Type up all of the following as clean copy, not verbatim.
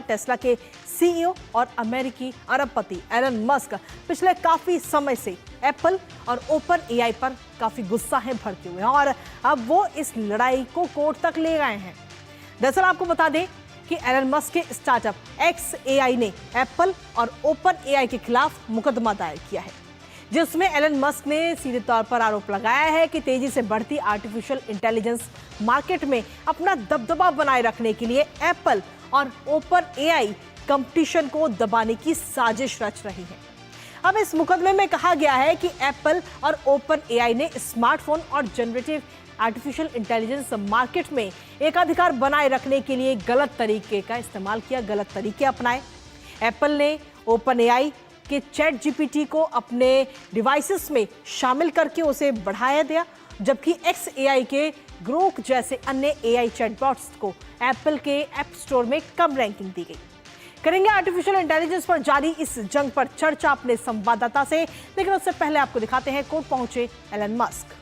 Tesla के CEO और अमेरिकी अरबपति एलन मस्क पिछले काफी समय से एप्पल और ओपन एआई पर काफी गुस्सा है, भड़के हुए हैं और अब वो इस लड़ाई को कोर्ट तक ले गए हैं। दरअसल आपको बता दें कि एलन मस्क के स्टार्टअप XAI ने एप्पल और ओपन एआई के खिलाफ मुकदमा दायर किया है, जिसमें एलन मस्क ने सीधे तौर पर आरोप लगाया है कि तेजी से बढ़ती आर्टिफिशियल इंटेलिजेंस मार्केट में अपना दबदबा बनाए रखने के लिए एप्पल और ओपन एआई कंपटीशन को दबाने की साजिश रच रही है। अब इस मुकदमे में कहा गया है कि एप्पल और ओपन एआई ने स्मार्टफोन और जनरेटिव आर्टिफिशियल इंटेलिजेंस मार्केट में एकाधिकार बनाए रखने के लिए गलत तरीके का इस्तेमाल किया, गलत तरीके अपनाए। एप्पल ने ओपन एआई के चैट जीपीटी को अपने डिवाइसेस में शामिल करके उसे बढ़ाया दिया, जबकि XAI के ग्रोक जैसे अन्य एआई चैटबॉट्स को एप्पल के ऐप स्टोर में कम रैंकिंग दी गई। करेंगे आर्टिफिशियल इंटेलिजेंस पर जारी इस जंग पर चर्चा अपने संवाददाता से, लेकिन उससे पहले आपको दिखाते हैं कोर्ट पहुंचे एलन मस्क।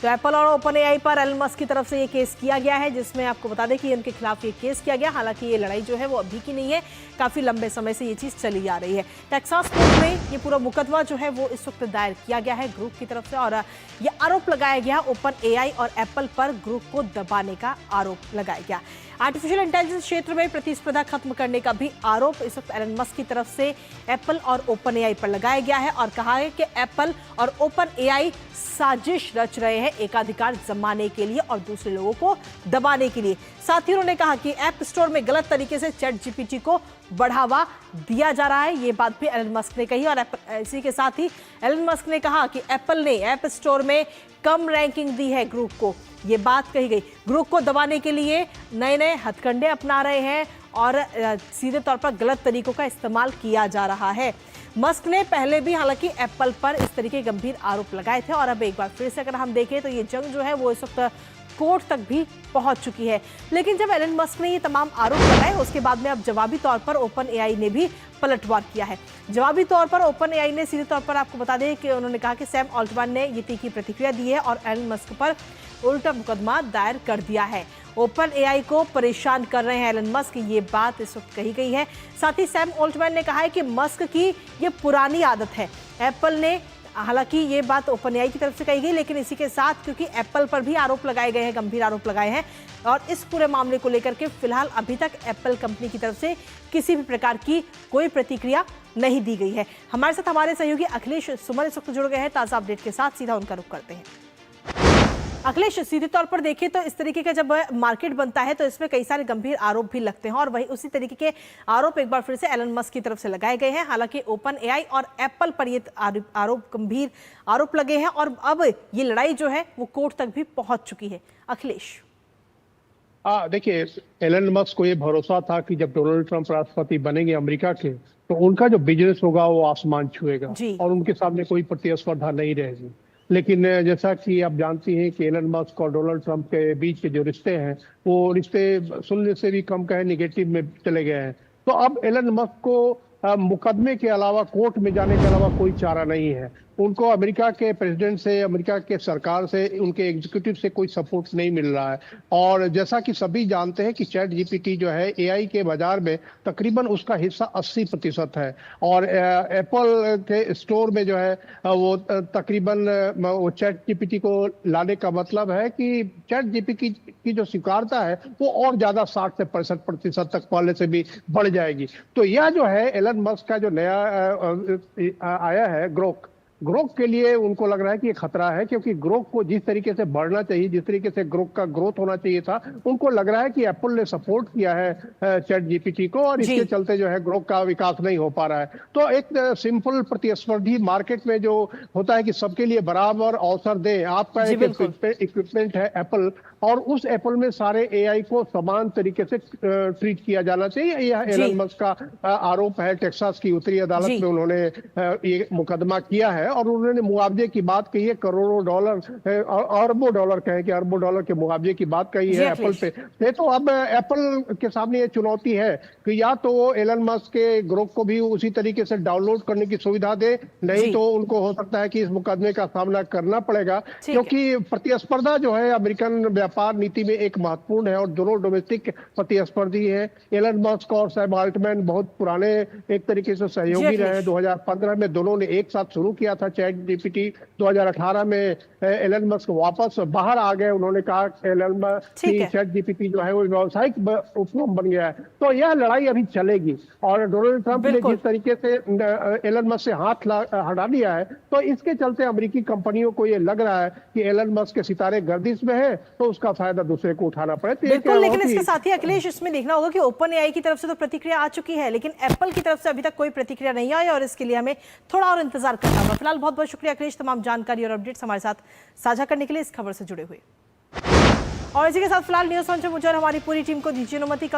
तो एप्पल और ओपन एआई पर एलन मस्क की तरफ से ये केस किया गया है, जिसमें आपको बता दें कि इनके खिलाफ ये केस किया गया। हालांकि ये लड़ाई जो है वो अभी की नहीं है, काफी लंबे समय से ये चीज चली आ रही है। टेक्सास कोर्ट में ये पूरा मुकदमा जो है वो इस वक्त दायर किया गया है ग्रुप की तरफ से, और ये आरोप लगाया गया ओपन एआई और एप्पल पर ग्रुप को दबाने का आरोप लगाया गया। आर्टिफिशियल इंटेलिजेंस क्षेत्र में प्रतिस्पर्धा खत्म करने का भी आरोप इस वक्त एलन मस्क की तरफ से एप्पल और ओपन एआई पर लगाया गया है, और कहा है कि एप्पल और ओपन एआई साजिश रच रहे हैं एकाधिकार जमाने के लिए और दूसरे लोगों को दबाने के लिए। साथ ही उन्होंने कहा कि ऐप स्टोर में गलत तरीके से चैट जीपीटी को बढ़ावा दिया जा रहा है, ये बात भी एलन मस्क ने कही। और इसी के साथ ही एलन मस्क ने कहा कि एप्पल ने ऐप स्टोर में कम रैंकिंग दी है ग्रुप को, ये बात कही गई। ग्रुप को दबाने के लिए नए नए हथकंडे अपना रहे हैं और सीधे तौर पर गलत तरीकों का इस्तेमाल किया जा रहा है। मस्क ने पहले भी हालांकि एप्पल पर इस तरीके के गंभीर आरोप लगाए थे, और अब एक बार फिर से अगर हम देखें तो ये जंग जो है वो इस वक्त कोर्ट तक भी पहुंच चुकी है। लेकिन जब एलन मस्क ने ये तमाम आरोप लगाए, उसके बाद में अब जवाबी तौर पर ओपन एआई ने भी पलटवार किया है। जवाबी तौर पर ओपन एआई ने सीधे तौर पर आपको बता दें कि उन्होंने कहा कि सैम ऑल्टमैन ने ये तीखी प्रतिक्रिया दी है और एलन मस्क पर उल्टा मुकदमा दायर कर दिया है। ओपन एआई को परेशान कर रहे हैं एलन मस्क, ये बात इस वक्त कही गई है। साथ ही सैम ऑल्टमैन ने कहा है कि मस्क की ये पुरानी आदत है। एप्पल ने, हालांकि ये बात ओपन एआई की तरफ से कही गई, लेकिन इसी के साथ क्योंकि एप्पल पर भी आरोप लगाए गए हैं, गंभीर आरोप लगाए हैं, और इस पूरे मामले को लेकर के फिलहाल अभी तक एप्पल कंपनी की तरफ से किसी भी प्रकार की कोई प्रतिक्रिया नहीं दी गई है। हमारे साथ हमारे सहयोगी अखिलेश सुमन इस वक्त जुड़ गए हैं ताजा अपडेट के साथ, सीधा उनका रुख करते हैं। अखिलेश, सीधे तौर पर देखें तो इस तरीके का जब मार्केट बनता है तो इसमें कई सारे गंभीर आरोप भी लगते हैं, और वही उसी तरीके के आरोप एक बार फिर से एलन मस्क की तरफ से लगाए गए हैं। हालांकि ओपन एआई और एप्पल पर ये आरोप, गंभीर आरोप लगे हैं, और अब ये लड़ाई जो है वो कोर्ट तक भी पहुंच चुकी है। अखिलेश, देखिए, एलन मस्क को ये भरोसा था कि जब डोनाल्ड ट्रंप राष्ट्रपति बनेंगे अमेरिका के, तो उनका जो बिजनेस होगा वो आसमान छुएगा और उनके सामने कोई प्रतिस्पर्धा नहीं रहेगी। लेकिन जैसा कि आप जानती हैं कि एलन मस्क और डोनाल्ड ट्रंप के बीच के जो रिश्ते हैं वो रिश्ते सुनने से भी कम कहे निगेटिव में चले गए हैं। तो अब एलन मस्क को मुकदमे के अलावा, कोर्ट में जाने के अलावा कोई चारा नहीं है। उनको अमेरिका के प्रेसिडेंट से, अमेरिका के सरकार से, उनके एग्जीक्यूटिव से कोई सपोर्ट नहीं मिल रहा है। और जैसा कि सभी जानते हैं कि चैट जीपीटी जो है एआई के बाजार में तकरीबन उसका हिस्सा 80% है, और एप्पल के स्टोर में जो है वो तकरीबन वो चैट जीपीटी को लाने का मतलब है कि चैट जीपीटी की जो स्वीकारता है वो और ज्यादा 60 से 65% तक पहले से भी बढ़ जाएगी। तो यह जो है एलन मस्क का जो नया आया है ग्रोक के लिए उनको लग रहा है कि ये खतरा है, क्योंकि ग्रोक को जिस तरीके से बढ़ना चाहिए, जिस तरीके से ग्रोक का ग्रोथ होना चाहिए था, उनको लग रहा है कि एप्पल ने सपोर्ट किया है चैट जीपीटी को, और इसके चलते जो है ग्रोक का विकास नहीं हो पा रहा है। तो एक सिंपल प्रतिस्पर्धी मार्केट में जो होता है कि सबके लिए बराबर अवसर दे, आपका एक इक्विपमेंट है एप्पल, और उस एप्पल में सारे एआई को समान तरीके से ट्रीट किया जाना चाहिए। यह एलन मस्क का आरोप है। टेक्सास की उत्तरी अदालत में उन्होंने ये मुकदमा किया है, और उन्होंने मुआवजे की बात कही है, करोड़ों डॉलर, अरबों डॉलर कहें कि अरबों डॉलर के मुआवजे की बात कही है एप्पल पे। तो अब एप्पल के सामने ये चुनौती है कि या तो वो एलन मस्क के ग्रुप को भी उसी तरीके से डाउनलोड करने की सुविधा दे, नहीं तो उनको हो सकता है कि इस मुकदमे का सामना करना पड़ेगा, क्योंकि प्रतिस्पर्धा जो है अमेरिकन व्यापार नीति में एक महत्वपूर्ण है और दोनों डोमेस्टिक प्रतिस्पर्धी है। एलन मस्क और सैम अल्टमैन बहुत पुराने एक तरीके से सहयोगी रहे। 2015 में दोनों ने एक साथ शुरू किया था चैट जीपीटी। 2018 में एलन मस्क वापस बाहर आ गए। उन्होंने कहा एलन मस्क चैट जीपीटी जो है वो व्यावसायिक उपक्रम बन गया है। तो यह लड़ाई अभी चलेगी और डोनाल्ड ट्रंप ने जिस तरीके से एलन मस्क से हाथ हटा दिया है, तो इसके चलते अमेरिकी कंपनियों को ये लग रहा है कि एलन मस्क के सितारे गर्दिश में है, तो उसका फायदा दूसरे को उठाना पड़े। बिल्कुल, लेकिन इसके साथ ही अखिलेश इसमें देखना होगा कि ओपन एआई की तरफ से तो प्रतिक्रिया आ चुकी है, लेकिन एप्पल की तरफ से अभी तक कोई प्रतिक्रिया नहीं आई और इसके लिए हमें थोड़ा और इंतजार करना होगा। फिलहाल बहुत बहुत शुक्रिया अखिलेश, तमाम जानकारी और अपडेट्स हमारे साथ साझा करने के लिए, इस खबर से जुड़े हुए। और इसी के साथ फिलहाल न्यूज़ लॉन्च में मुझे और हमारी पूरी टीम को दीजिए अनुमति।